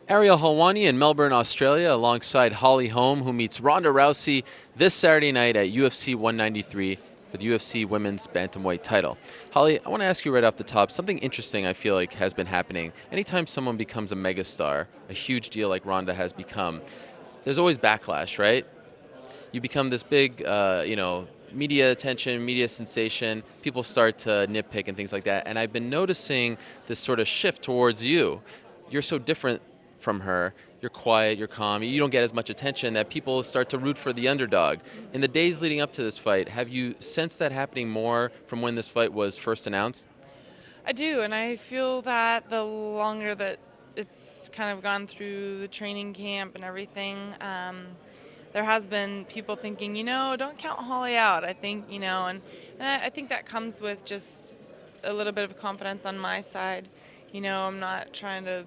Ariel Helwani in Melbourne, Australia, alongside Holly Holm, who meets Ronda Rousey this Saturday night at UFC 193 for the UFC Women's Bantamweight title. Holly, I want to ask you right off the top, something interesting I feel like has been happening. Anytime someone becomes a megastar, a huge deal like Ronda has become, there's always backlash, right? You become this big, media attention, media sensation. People start to nitpick and things like that. And I've been noticing this sort of shift towards you. You're so different from her. You're quiet, you're calm, you don't get as much attention that people start to root for the underdog. In the days leading up to this fight, have you sensed that happening more from when this fight was first announced? I do, and I feel that the longer that it's kind of gone through the training camp and everything, there has been people thinking, don't count Holly out. I think, and I think that comes with just a little bit of confidence on my side. I'm not trying to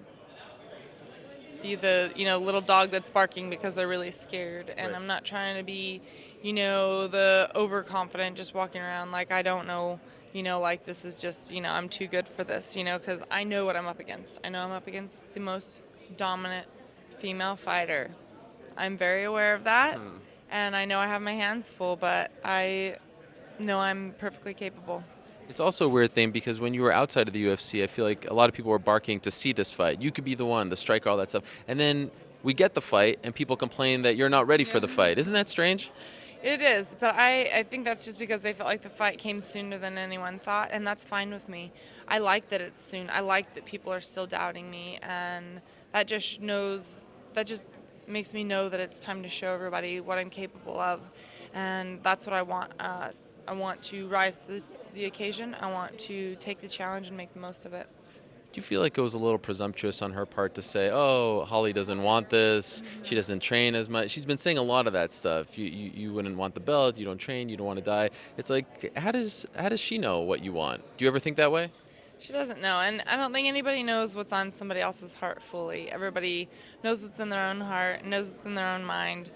be the little dog that's barking because they're really scared, and Right. I'm not trying to be the overconfident just walking around like I don't know, like this is just I'm too good for this, because I know what I'm up against. I know I'm up against the most dominant female fighter. I'm very aware of that, and I know I have my hands full, but I know I'm perfectly capable. It's also a weird thing because when you were outside of the UFC, I feel like a lot of people were barking to see this fight. You could be the one, the striker, all that stuff. And then we get the fight, and people complain that you're not ready for the fight. Isn't that strange? It is, but I think that's just because they felt like the fight came sooner than anyone thought, and that's fine with me. I like that it's soon. I like that people are still doubting me, and that just makes me know that it's time to show everybody what I'm capable of, and that's what I want. I want to rise to the occasion. I want to take the challenge and make the most of it. Do you feel like it was a little presumptuous on her part to say, "Oh, Holly doesn't want this. She doesn't train as much." She's been saying a lot of that stuff. You wouldn't want the belt. You don't train. You don't want to die. It's like, how does she know what you want? Do you ever think that way? She doesn't know, and I don't think anybody knows what's on somebody else's heart fully. Everybody knows what's in their own heart, knows what's in their own mind,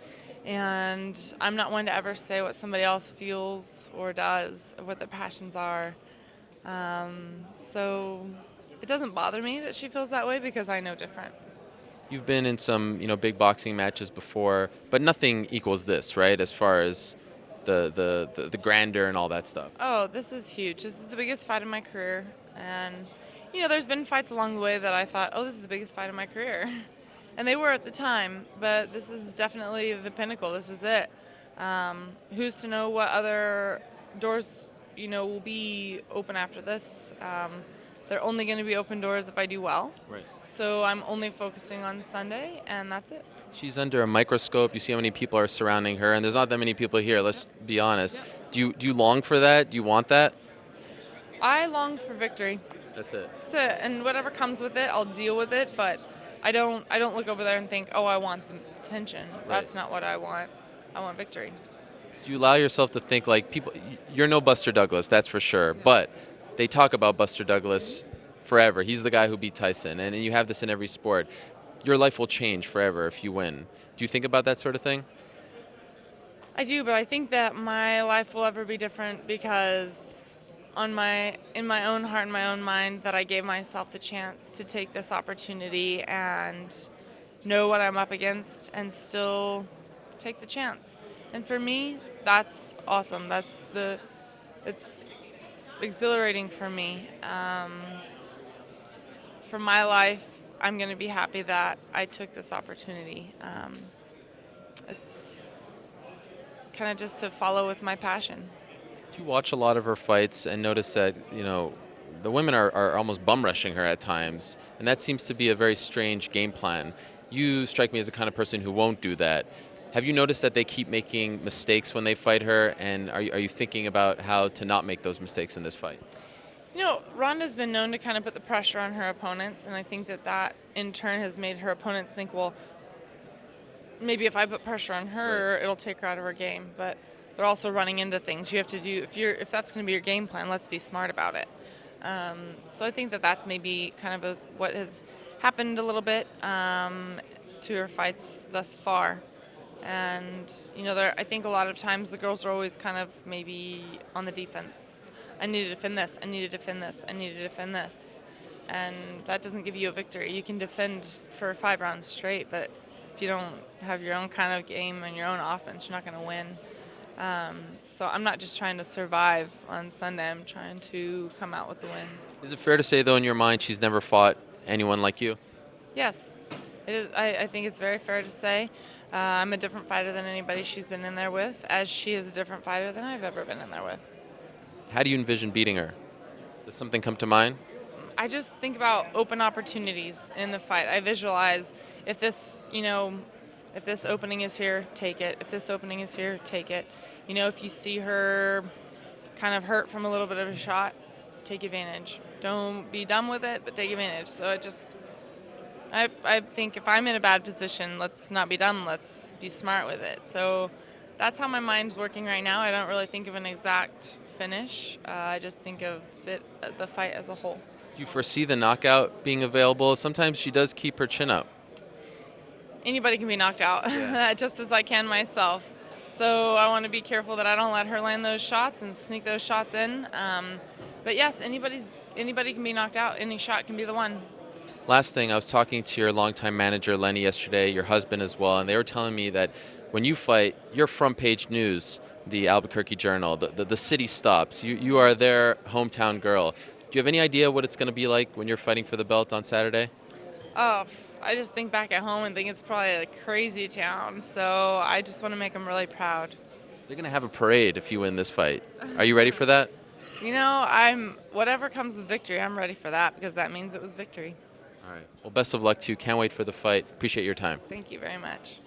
and I'm not one to ever say what somebody else feels or does, or what their passions are. So it doesn't bother me that she feels that way because I know different. You've been in some, big boxing matches before, but nothing equals this, right? As far as the grandeur and all that stuff. Oh, this is huge. This is the biggest fight of my career, and there's been fights along the way that I thought, oh, this is the biggest fight of my career. And they were at the time, but this is definitely the pinnacle. This is it. Who's to know what other doors, will be open after this? They're only going to be open doors if I do well. Right. So I'm only focusing on Sunday, and that's it. She's under a microscope. You see how many people are surrounding her, and there's not that many people here. Let's be honest. Do you long for that? Do you want that? I long for victory. That's it. That's it. And whatever comes with it, I'll deal with it. But I don't look over there and think, oh, I want the attention. That's not what I want. I want victory. Do you allow yourself to think like people? You're no Buster Douglas, that's for sure. But they talk about Buster Douglas forever. He's the guy who beat Tyson, and you have this in every sport. Your life will change forever if you win. Do you think about that sort of thing? I do, but I think that my life will ever be different because in my own heart and my own mind that I gave myself the chance to take this opportunity and know what I'm up against and still take the chance. And for me, that's awesome. It's exhilarating for me. For my life, I'm going to be happy that I took this opportunity. It's kind of just to follow with my passion. Do you watch a lot of her fights and notice that, the women are almost bum rushing her at times, and that seems to be a very strange game plan. You strike me as the kind of person who won't do that. Have you noticed that they keep making mistakes when they fight her, and are you thinking about how to not make those mistakes in this fight? Ronda's been known to kind of put the pressure on her opponents, and I think that in turn has made her opponents think, well, maybe if I put pressure on her, Right. it'll take her out of her game. But they're also running into things. You have to do if that's going to be your game plan. Let's be smart about it. So I think that that's maybe kind of what has happened a little bit to her fights thus far. And I think a lot of times the girls are always kind of maybe on the defense. I need to defend this. I need to defend this. I need to defend this. and that doesn't give you a victory. You can defend for 5 rounds straight, but if you don't have your own kind of game and your own offense, you're not going to win. So I'm not just trying to survive on Sunday. I'm trying to come out with the win. Is it fair to say, though, in your mind, she's never fought anyone like you? Yes, it is. I think it's very fair to say. I'm a different fighter than anybody she's been in there with, as she is a different fighter than I've ever been in there with. How do you envision beating her? Does something come to mind? I just think about open opportunities in the fight. I visualize if this, if this opening is here, take it. If this opening is here, take it. If you see her kind of hurt from a little bit of a shot, take advantage. Don't be dumb with it, but take advantage. So I think if I'm in a bad position, let's not be dumb. Let's be smart with it. So that's how my mind's working right now. I don't really think of an exact finish. I just think of the fight as a whole. Do you foresee the knockout being available? Sometimes she does keep her chin up. Anybody can be knocked out, Yeah. just as I can myself. So I want to be careful that I don't let her land those shots and sneak those shots in. But yes, anybody can be knocked out. Any shot can be the one. Last thing, I was talking to your longtime manager, Lenny, yesterday, your husband as well, and they were telling me that when you fight, you're front page news, the Albuquerque Journal, the city stops. You are their hometown girl. Do you have any idea what it's going to be like when you're fighting for the belt on Saturday? Oh, I just think back at home and think it's probably a crazy town. So I just want to make them really proud. They're going to have a parade if you win this fight. Are you ready for that? Whatever comes with victory, I'm ready for that because that means it was victory. All right. Well, best of luck to you. Can't wait for the fight. Appreciate your time. Thank you very much.